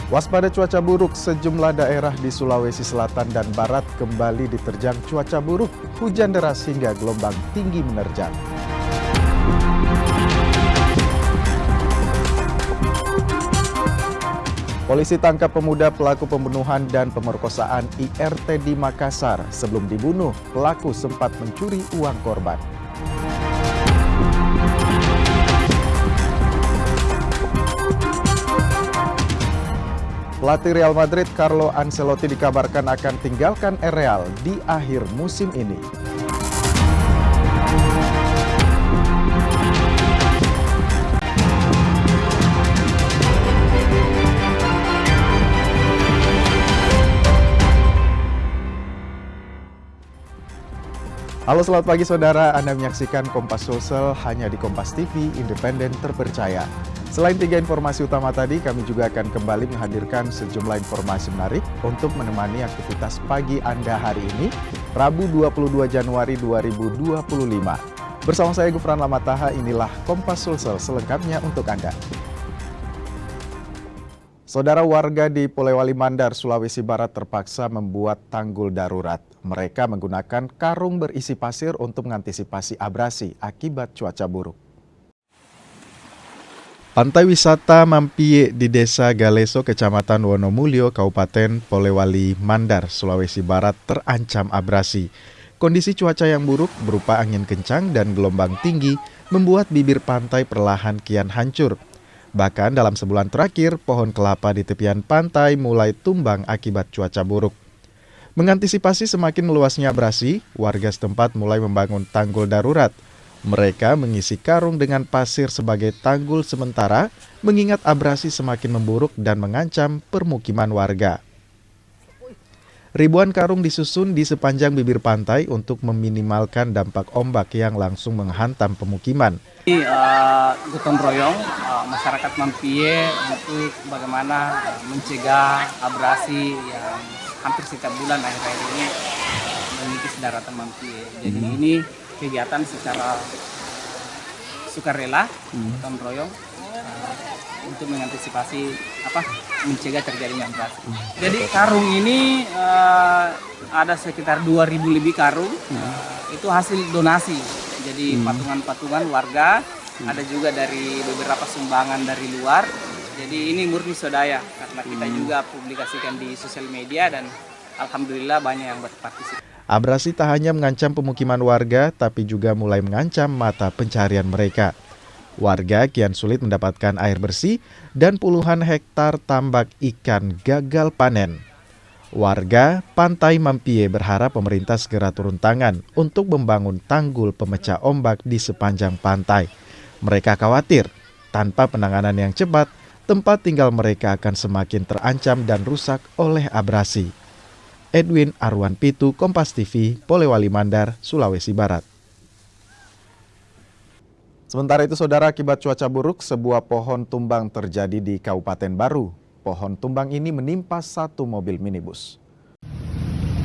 Waspada cuaca buruk, sejumlah daerah di Sulawesi Selatan dan Barat kembali diterjang cuaca buruk, hujan deras hingga gelombang tinggi menerjang. Polisi tangkap pemuda pelaku pembunuhan dan pemerkosaan IRT di Makassar. Sebelum dibunuh, pelaku sempat mencuri uang korban. Pelatih Real Madrid Carlo Ancelotti dikabarkan akan tinggalkan Real di akhir musim ini. Halo, selamat pagi saudara. Anda menyaksikan Kompas Sosial hanya di Kompas TV, independen terpercaya. Selain 3 informasi utama tadi, kami juga akan kembali menghadirkan sejumlah informasi menarik untuk menemani aktivitas pagi Anda hari ini, Rabu 22 Januari 2025. Bersama saya Gufran Lamataha, inilah Kompas Sosial selengkapnya untuk Anda. Saudara, warga di Polewali Mandar, Sulawesi Barat terpaksa membuat tanggul darurat. Mereka menggunakan karung berisi pasir untuk mengantisipasi abrasi akibat cuaca buruk. Pantai wisata Mampie di Desa Galeso, Kecamatan Wonomulyo, Kabupaten Polewali Mandar, Sulawesi Barat terancam abrasi. Kondisi cuaca yang buruk berupa angin kencang dan gelombang tinggi membuat bibir pantai perlahan kian hancur. Bahkan dalam sebulan terakhir, pohon kelapa di tepian pantai mulai tumbang akibat cuaca buruk. Mengantisipasi semakin meluasnya abrasi, warga setempat mulai membangun tanggul darurat. Mereka mengisi karung dengan pasir sebagai tanggul sementara, mengingat abrasi semakin memburuk dan mengancam permukiman warga. Ribuan karung disusun di sepanjang bibir pantai untuk meminimalkan dampak ombak yang langsung menghantam pemukiman. Gotong royong masyarakat Mampie untuk bagaimana mencegah abrasi yang hampir setiap bulan akhir-akhir ini mengikis daratan Mampie. Jadi ini kegiatan secara sukarela, gotong royong untuk mengantisipasi mencegah terjadinya abrasi. Jadi karung ini ada sekitar 2.000 lebih karung, itu hasil donasi. Jadi patungan-patungan warga, ada juga dari beberapa sumbangan dari luar. Jadi ini murni swadaya karena kita juga publikasikan di sosial media dan alhamdulillah banyak yang berpartisipasi. Abrasi tak hanya mengancam pemukiman warga, tapi juga mulai mengancam mata pencarian mereka. Warga kian sulit mendapatkan air bersih dan puluhan hektar tambak ikan gagal panen. Warga Pantai Mampie berharap pemerintah segera turun tangan untuk membangun tanggul pemecah ombak di sepanjang pantai. Mereka khawatir tanpa penanganan yang cepat, tempat tinggal mereka akan semakin terancam dan rusak oleh abrasi. Edwin Arwan Pitu, Kompas TV, Polewali Mandar, Sulawesi Barat. Sementara itu saudara, akibat cuaca buruk, sebuah pohon tumbang terjadi di Kabupaten Baru. Pohon tumbang ini menimpa satu mobil minibus.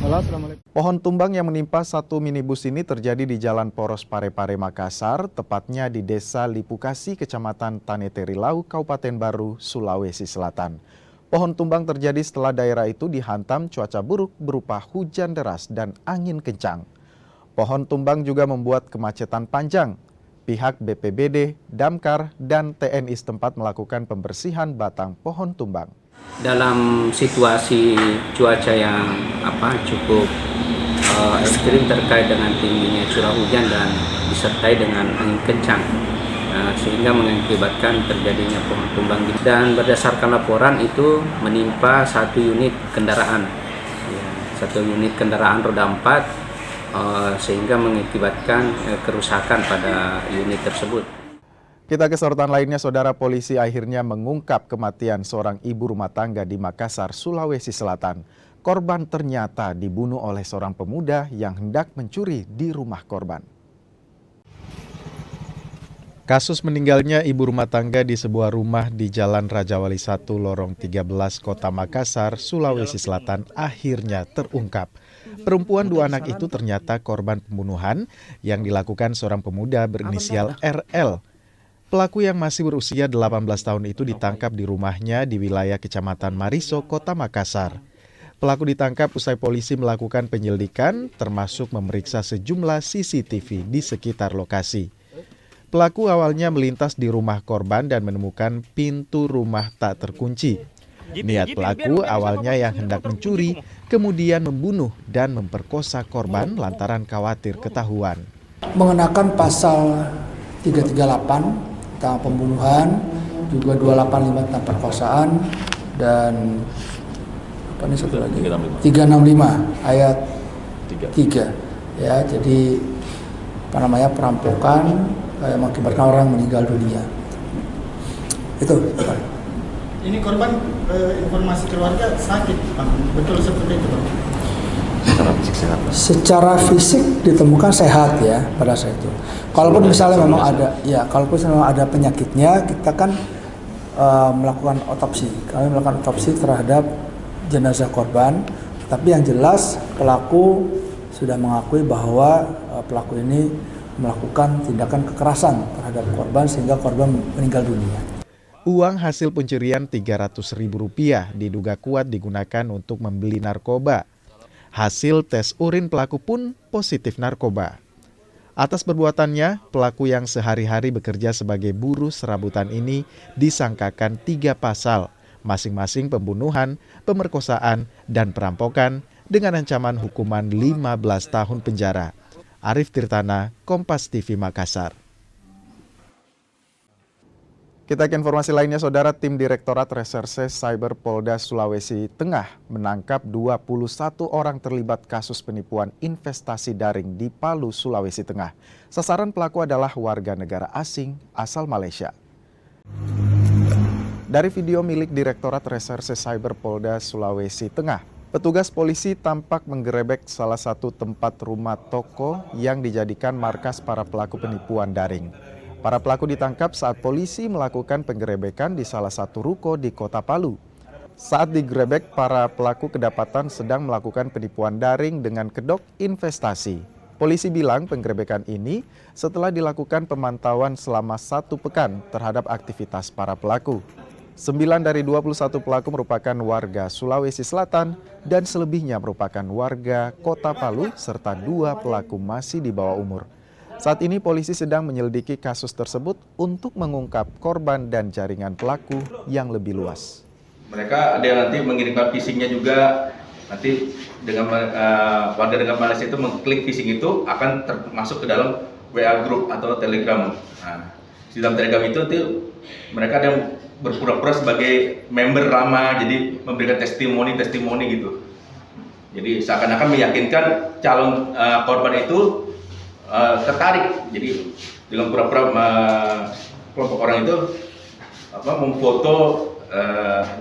Halo, assalamualaikum. Pohon tumbang yang menimpa satu minibus ini terjadi di Jalan Poros Parepare Makassar, tepatnya di Desa Lipukasi, Kecamatan Taneteri-Lau, Kabupaten Baru, Sulawesi Selatan. Pohon tumbang terjadi setelah daerah itu dihantam cuaca buruk berupa hujan deras dan angin kencang. Pohon tumbang juga membuat kemacetan panjang. Pihak BPBD, Damkar, dan TNI setempat melakukan pembersihan batang pohon tumbang. Dalam situasi cuaca yang cukup ekstrim terkait dengan tingginya curah hujan dan disertai dengan angin kencang, sehingga mengakibatkan terjadinya pohon tumbang. Dan berdasarkan laporan itu menimpa satu unit kendaraan roda 4. Sehingga mengakibatkan kerusakan pada unit tersebut. Kita ke sorotan lainnya, saudara. Polisi akhirnya mengungkap kematian seorang ibu rumah tangga di Makassar, Sulawesi Selatan. Korban ternyata dibunuh oleh seorang pemuda yang hendak mencuri di rumah korban. Kasus meninggalnya ibu rumah tangga di sebuah rumah di Jalan Raja Wali 1, Lorong 13, Kota Makassar, Sulawesi Selatan akhirnya terungkap. Perempuan 2 anak itu ternyata korban pembunuhan yang dilakukan seorang pemuda berinisial RL. Pelaku yang masih berusia 18 tahun itu ditangkap di rumahnya di wilayah Kecamatan Mariso, Kota Makassar. Pelaku ditangkap usai polisi melakukan penyelidikan, termasuk memeriksa sejumlah CCTV di sekitar lokasi. Pelaku awalnya melintas di rumah korban dan menemukan pintu rumah tak terkunci. Niat pelaku awalnya yang hendak mencuri, kemudian membunuh dan memperkosa korban lantaran khawatir ketahuan. Mengenakan pasal 338 tentang pembunuhan, juga 285 tentang perkosaan, dan apa ini satu lagi? 365 ayat 3. Ya, jadi perampokan yang mengakibatkan orang meninggal dunia. Itu. Ini korban informasi keluarga sakit, Bang. Betul seperti itu, Bang? Secara fisik ditemukan sehat ya pada saat itu. Kalaupun misalnya memang ada penyakitnya, kita kan melakukan otopsi. Kami melakukan otopsi terhadap jenazah korban. Tapi yang jelas pelaku sudah mengakui bahwa pelaku ini melakukan tindakan kekerasan terhadap korban sehingga korban meninggal dunia. Uang hasil pencurian Rp300.000 diduga kuat digunakan untuk membeli narkoba. Hasil tes urin pelaku pun positif narkoba. Atas perbuatannya, pelaku yang sehari-hari bekerja sebagai buruh serabutan ini disangkakan 3 pasal, masing-masing pembunuhan, pemerkosaan, dan perampokan dengan ancaman hukuman 15 tahun penjara. Arif Tirtana, Kompas TV Makassar. Kita ke informasi lainnya, Saudara. Tim Direktorat Reserse Cyber Polda Sulawesi Tengah menangkap 21 orang terlibat kasus penipuan investasi daring di Palu, Sulawesi Tengah. Sasaran pelaku adalah warga negara asing asal Malaysia. Dari video milik Direktorat Reserse Cyber Polda Sulawesi Tengah, petugas polisi tampak menggerebek salah satu tempat rumah toko yang dijadikan markas para pelaku penipuan daring. Para pelaku ditangkap saat polisi melakukan penggerebekan di salah satu ruko di Kota Palu. Saat digerebek, para pelaku kedapatan sedang melakukan penipuan daring dengan kedok investasi. Polisi bilang penggerebekan ini setelah dilakukan pemantauan selama 1 pekan terhadap aktivitas para pelaku. 9 dari 21 pelaku merupakan warga Sulawesi Selatan dan selebihnya merupakan warga Kota Palu serta 2 pelaku masih di bawah umur. Saat ini polisi sedang menyelidiki kasus tersebut untuk mengungkap korban dan jaringan pelaku yang lebih luas. Mereka ada yang nanti mengirimkan phishing-nya juga, nanti dengan warga negara Malaysia itu mengklik phishing itu akan termasuk ke dalam WA group atau Telegram. Nah, di dalam Telegram itu mereka ada yang berpura-pura sebagai member lama, jadi memberikan testimoni gitu. Jadi seakan-akan meyakinkan calon korban itu tertarik, jadi dengan pura-pura kelompok orang itu memfoto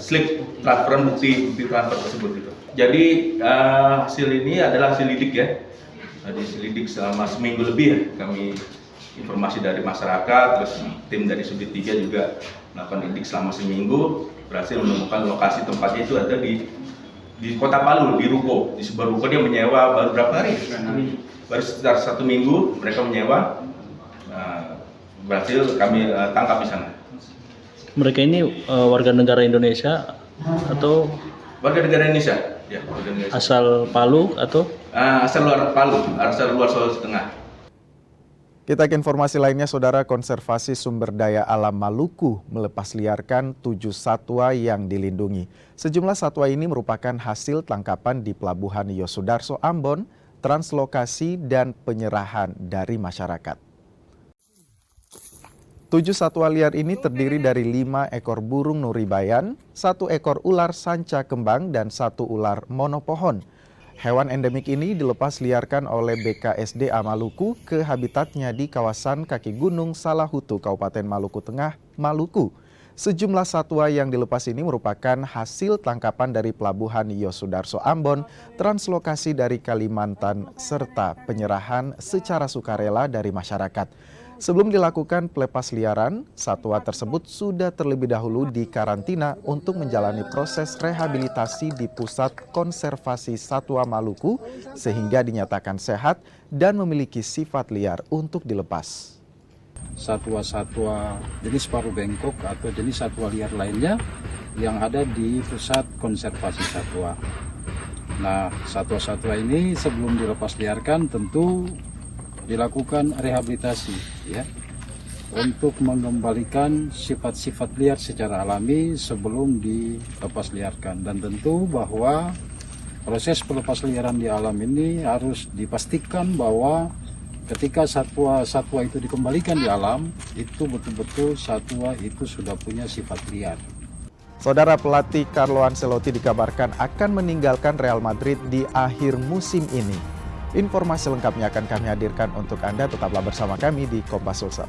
slip transfer, bukti transfer tersebut gitu. Jadi hasil ini adalah hasil lidik ya, diselidik selama seminggu lebih ya. Kami informasi dari masyarakat, terus tim dari Subdit 3 juga melakukan lidik selama seminggu, berhasil menemukan lokasi tempatnya itu ada di Kota Palu, di ruko, di sebuah ruko. Dia menyewa baru berapa hari? Baru sekitar 1 minggu mereka menyewa, berhasil kami tangkap di sana. Mereka ini warga negara Indonesia atau warga negara Indonesia? Ya, warga Indonesia. Asal Palu atau? Asal luar Palu, asal luar Sulawesi Tengah. Kita ke informasi lainnya, Saudara. Konservasi Sumber Daya Alam Maluku melepas liarkan 7 satwa yang dilindungi. Sejumlah satwa ini merupakan hasil tangkapan di Pelabuhan Yosudarso Ambon, translokasi dan penyerahan dari masyarakat. 7 satwa liar ini terdiri dari 5 ekor burung nuribayan, 1 ekor ular sanca kembang, dan 1 ular monopohon. Hewan endemik ini dilepas liarkan oleh BKSDA Maluku ke habitatnya di kawasan kaki Gunung Salahutu, Kabupaten Maluku Tengah, Maluku. Sejumlah satwa yang dilepas ini merupakan hasil tangkapan dari Pelabuhan Yosudarso Ambon, translokasi dari Kalimantan, serta penyerahan secara sukarela dari masyarakat. Sebelum dilakukan pelepas liaran, satwa tersebut sudah terlebih dahulu dikarantina untuk menjalani proses rehabilitasi di Pusat Konservasi Satwa Maluku sehingga dinyatakan sehat dan memiliki sifat liar untuk dilepas. satwa-satwa jenis paruh bengkok atau jenis satwa liar lainnya yang ada di pusat konservasi satwa. Nah, satwa-satwa ini sebelum dilepas liarkan tentu dilakukan rehabilitasi ya, untuk mengembalikan sifat-sifat liar secara alami sebelum dilepas liarkan. Dan tentu bahwa proses pelepas liaran di alam ini harus dipastikan bahwa ketika satwa-satwa itu dikembalikan di alam, itu betul-betul satwa itu sudah punya sifat liar. Saudara, pelatih Carlo Ancelotti dikabarkan akan meninggalkan Real Madrid di akhir musim ini. Informasi lengkapnya akan kami hadirkan untuk Anda, tetaplah bersama kami di Kompas Sulsel.